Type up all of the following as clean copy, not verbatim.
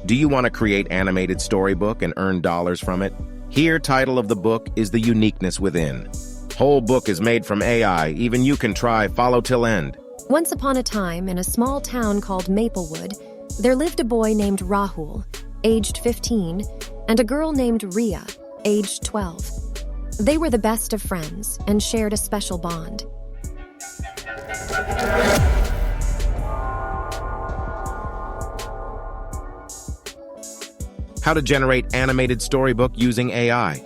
Do you want to create animated storybook and earn dollars from it? Here, title of the book is the uniqueness within. Whole book is made from AI. Even you can try. Follow till end. Once upon a time, in a small town called Maplewood, there lived a boy named Rahul, aged 15, and a girl named Ria, aged 12. They were the best of friends and shared a special bond. How to generate animated storybook using AI.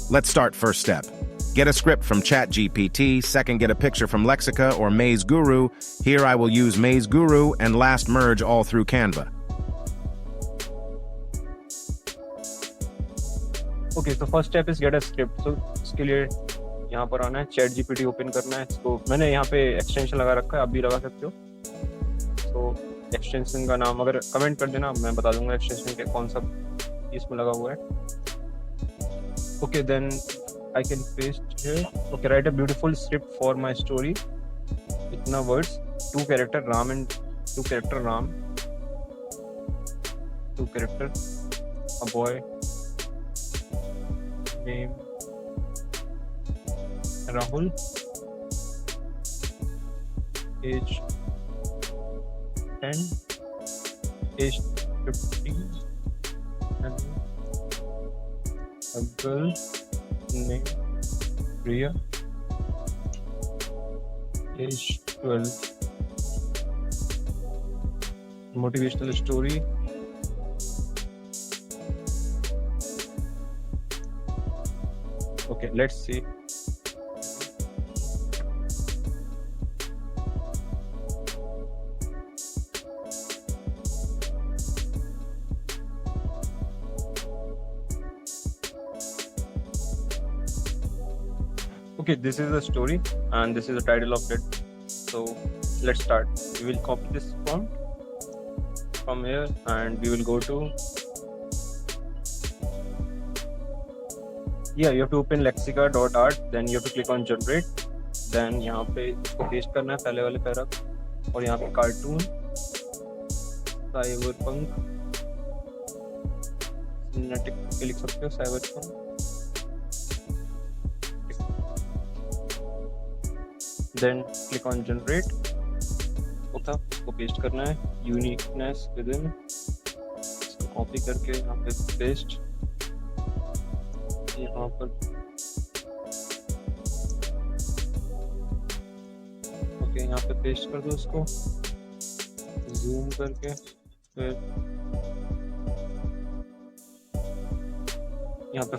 Let's start first step. Get a script from Chatgpt. Second, get a picture from Lexica or Maze Guru. Here I will use Maze Guru, and last, merge all through Canva. Okay, so first step is get a script. So इसके लिए यहाँ पर आना है, Chatgpt open करना है इसको. मैंने यहाँ पे एक्सटेंशन लगा रखा है, आप भी लगा सकते हो. तो एक्सटेंशन का नाम अगर कमेंट कर देना, मैं बता दूंगा एक्सटेंशन के कौन सा इसमें लगा हुआ है. Okay, then I can paste here. Okay, write a beautiful script for my story. Itna words, 2 character Ram and 2 character Ram. 2 character, a boy, name Rahul, age 10, age 15, and a girl named Ria, age 12. Motivational story. Okay, let's see. Okay, this is the story and this is the title of it. So let's start. We will copy this font from here and we will go to, yeah, you have to open lexica.art, then you have to click on generate, then यहाँ पे इसको paste करना है पहले वाले paragraph और यहाँ पे कार्टून, cyberpunk, सिनेमैटिक के लिख सकते हो cyberpunk. Then click on generate. Okay, इसको पेस्ट करना है, यूनिकनेस विद इन, इसको कॉपी करके यहाँ पे पेस्ट, यहाँ पर ओके, यहाँ पे पेस्ट कर दो इसको, जूम करके, फिर यहाँ पे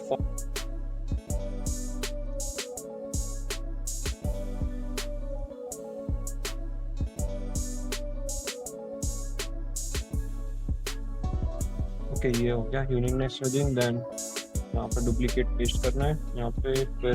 ओके, ये हो गया यूनिकनेस विदिन. देन यहाँ पर डुप्लीकेट पेस्ट करना है यहाँ पे, फिर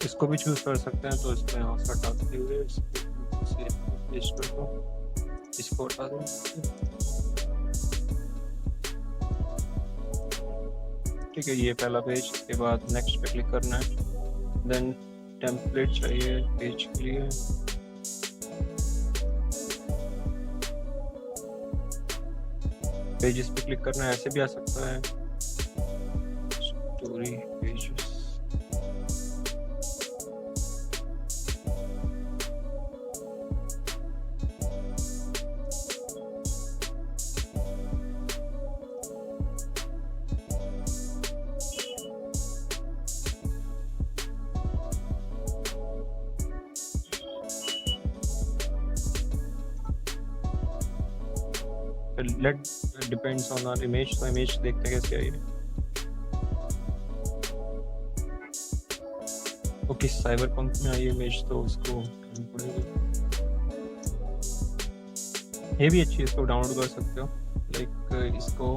इसको भी चूज कर सकते हैं. तो इसको यहाँ से हटाते हुए पेस्ट कर दो, इसको हटा दो. ठीक है, ये पहला पेज. इसके बाद नेक्स्ट पे क्लिक करना है. देन टेम्पलेट चाहिए पेज के लिए. पेजेस पे क्लिक करना है, ऐसे भी आ सकता है. Story pages, let depends on our image. तो image देखते हैं कैसे आई है. ओके, साइबरपंक में आई इमेज, तो उसको ये भी अच्छी है, इसको डाउनलोड कर सकते हो. लाइक इसको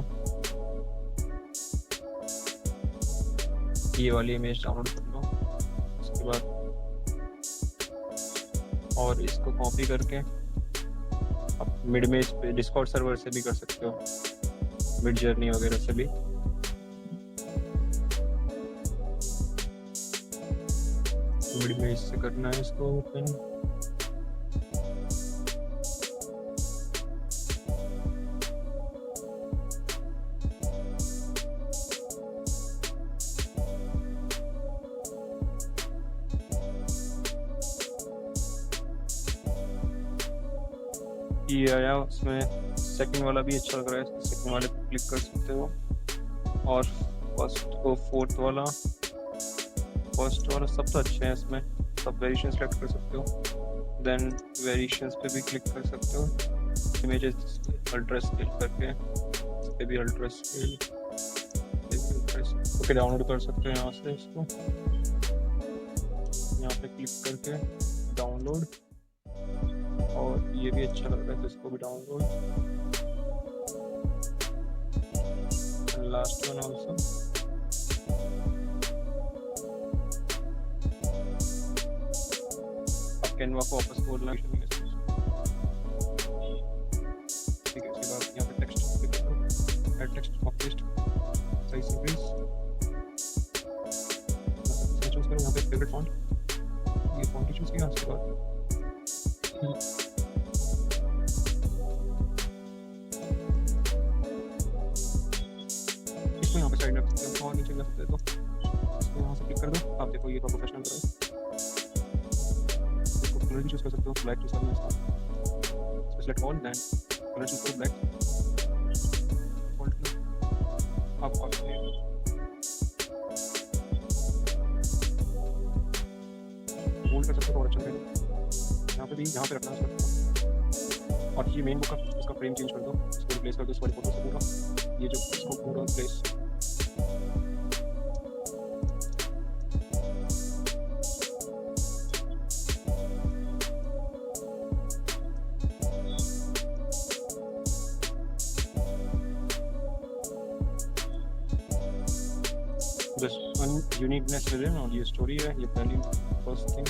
ये वाली इमेज डाउनलोड कर लो. उसके बाद और इसको कॉपी करके आप मिडमेज पे डिस्कॉर्ड सर्वर से भी कर सकते हो, मिडजर्नी वगैरह से भी। मिडमेज से करना है इसको ओपन। ये आया, उसमें सेकंड वाला भी अच्छा लग रहा है, सेकंड वाले पे क्लिक कर सकते हो। और फर्स्ट को फोर्थ वाला, फर्स्ट वाला सब तो अच्छे हैं, इसमें सब वेरिएशन सेलेक्ट कर सकते हो। देन वेरिएशंस पे भी क्लिक कर सकते हो। इमेजेस अल्ट्रा स्केल करके इस पे भी अल्ट्रा स्केल ओके डाउनलोड कर सकते हो यहाँ से इसको, यहाँ पे क्लिक करके डाउनलोड। और ये भी अच्छा लग रहा है तो इसको भी डाउनलोड। Last one also. अब कैनवा को वापस खोलना है, ठीक है। उसके बाद यहाँ पे text, add text copy paste, size increase, choose करो यहाँ पे फेवरेट फॉन्ट, ये फॉन्ट चूज किया। उसके बाद इसको यहाँ पे साइड रख सकते हो और नीचे रख सकते हो, तो इसको यहाँ से क्लिक कर दो। आप देखो ये प्रोफेशनल है, इसको कलर भी चूज कर सकते हो, ब्लैक चूज करना है इसको, select all, then colour choose करो ब्लैक, आप बोल्ड कर सकते हो और अच्छा लगेगा। यहाँ पे भी यहाँ पे रखना है। और ये मेन बुक का इसका फ्रेम चेंज कर दो, इसको रिप्लेस कर दो इस वाली फोटो से पूरा, ये जो इसको पूरा place. Just one uniqueness with in, और ये स्टोरी है, ये पहली फर्स्ट थिंग।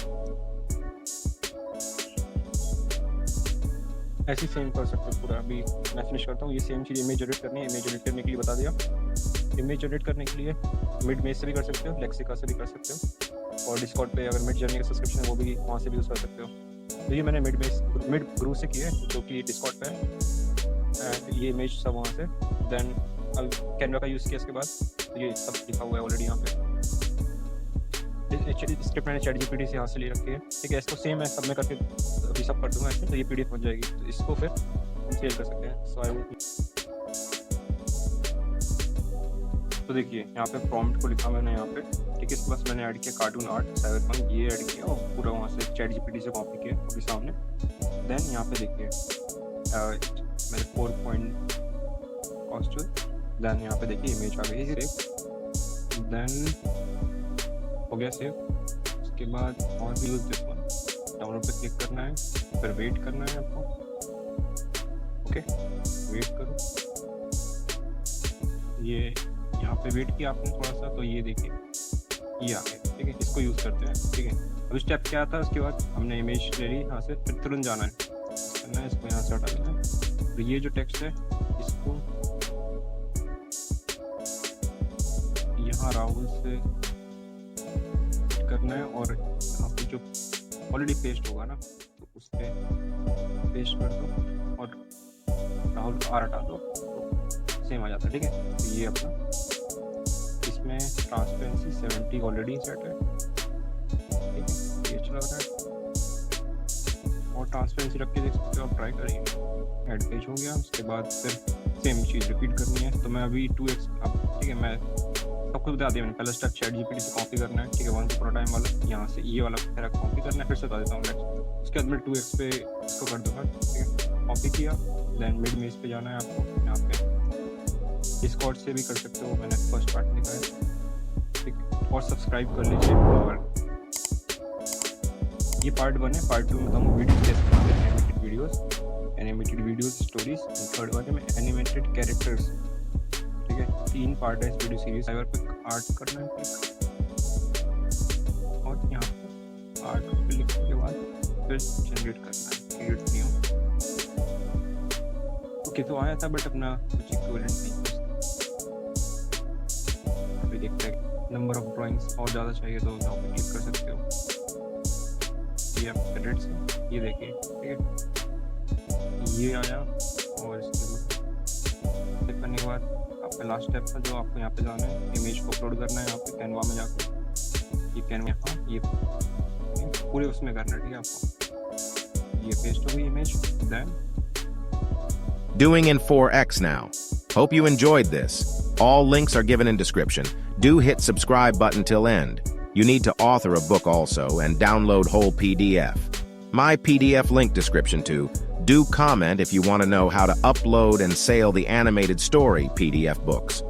ऐसे सेम कर सकते हो पूरा। अभी मैं फिनिश करता हूँ। ये सेम चीज़ इमेज जनरेट करनी है, इमेज जनरेट करने के लिए बता दिया। इमेज जनरेट करने के लिए मिडमेज से भी कर सकते हो, लेक्सिका से भी कर सकते हो, और डिस्कॉर्ड पे अगर मिडजर्नी का सब्सक्रिप्शन है वो भी वहाँ से भी यूज़ कर सकते हो। तो ये मैंने मिड ग्रू से किया है जो कि डिस्कॉर्ड पे है, एंड ये इमेज सब वहाँ से। देन कैनवा का यूज़ किया इसके बाद, तो ये सब लिखा हुआ है ऑलरेडी यहाँ पे। स्क्रिप्ट मैंने ChatGPT से यहाँ से ले रखी है, ठीक है। इसको सेम है सब में करके अभी सब कर दूंगा इसमें, तो ये PDF बन जाएगी। तो इसको फिर हम सेल कर सकते हैं। सो आई वुड, तो देखिए यहाँ पे प्रॉम्प्ट को लिखा मैंने यहाँ पे, ठीक है। इसके बाद मैंने ऐड किया कार्टून आर्ट साइबरपंक, ये ऐड किया और पूरा वहाँ से ChatGPT से कॉपी किया अभी सामने। देन यहाँ पे देखिए मेरे 4 पॉइंट कॉस्ट, देन यहाँ पे देखिए इमेज आ गई सेव, देन हो गया सेव। उसके बाद और भी यूज दिस वन, डाउनलोड पे क्लिक करना है, फिर वेट करना है आपको, ओके। वेट करो, ये यहाँ पे वेट किया आपने थोड़ा सा, तो ये देखिए ये आ गया, ठीक है। इसको यूज़ करते हैं, ठीक है। अब स्टेप क्या था, उसके बाद हमने इमेज ले ली यहाँ से, फिर तुरंत जाना है, करना है, इसको यहाँ से हटा देना है। तो ये जो टेक्स्ट है इसको यहाँ राहुल से करना है, और यहाँ पे जो ऑलरेडी पेस्ट होगा ना तो उस पर पेस्ट कर दो और राहुल का R हटा दो, तो सेम आ जाता है, ठीक है। तो ये अपना इसमें ट्रांसपेरेंसी 70 ऑलरेडी सेट है, ठीक है। ये चला रहा है और ट्रांसपेरेंसी रख के देख सकते हो आप, ट्राई करिए। एड पेज हो गया, उसके बाद फिर सेम चीज़ रिपीट करनी है। तो मैं अभी 2x अब, ठीक है, मैं सबको बता दिया मैंने। पहला स्टेप ChatGPT से कॉपी करना है, ठीक है, 1 अपॉन टाइम वाला, यहाँ से ये वाला मेरा कॉपी करना है, फिर से बता देता हूँ नेक्स्ट। उसके बाद मैं 2x पे इसको कर दूँगा, ठीक है। कॉपी किया, देन मिडमेज पे जाना है आपको, यहाँ पे डिस्कॉर्ड से भी कर सकते हो, मैंने फर्स्ट पार्ट लिखा है, ठीक है। और सब्सक्राइब कर लीजिए। और ये पार्ट 1 है, पार्ट 2 में बताऊँगा वीडियो कैसे बनाते हैं, एनिमेटेड वीडियोज़, स्टोरीज। थर्ड वाले में एनिमेटेड कैरेक्टर्स, ठीक है। 3 पार्ट है इस वीडियो सीरीज। साइबर पे आर्ट करना है क्लिक, और यहाँ पे आर्ट पे लिखने के बाद फिर जनरेट करना है, क्रिएट न्यू। ओके, तो आया था बट अपना कुछ इक्विवेलेंट नहीं है। अभी देखते हैं नंबर ऑफ ड्राइंग्स और ज़्यादा चाहिए तो यहाँ पे क्लिक कर सकते हो, ये आप एडिट से ये देखिए, ठीक है, ये आया। और इसके क्लिक करने के बाद आपका लास्ट स्टेप था जो आपको यहाँ पे जाना है, इमेज को अपलोड करना है यहाँ पे कैनवा में जाकर, ये कैनवा यहाँ ये पूरे उसमें करना है, ठीक है। आपको ये पेस्ट हो गई image, then Doing in 4x now. Hope you enjoyed this. All links are given in description. Do hit subscribe button till end. You need to author a book also and download whole PDF. My PDF link description too. Do comment if you want to know how to upload and sell the animated story PDF books.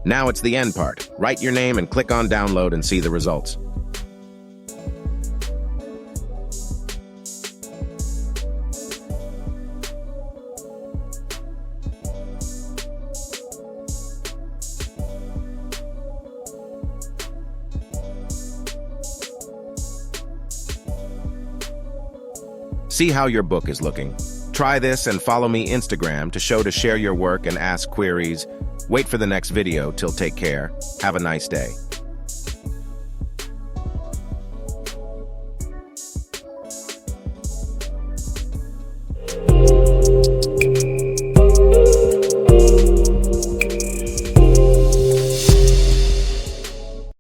Now it's the end part. Write your name and click on download and see the results. See how your book is looking. Try this and follow me Instagram to share your work and ask queries. Wait for the next video till take care. Have a nice day.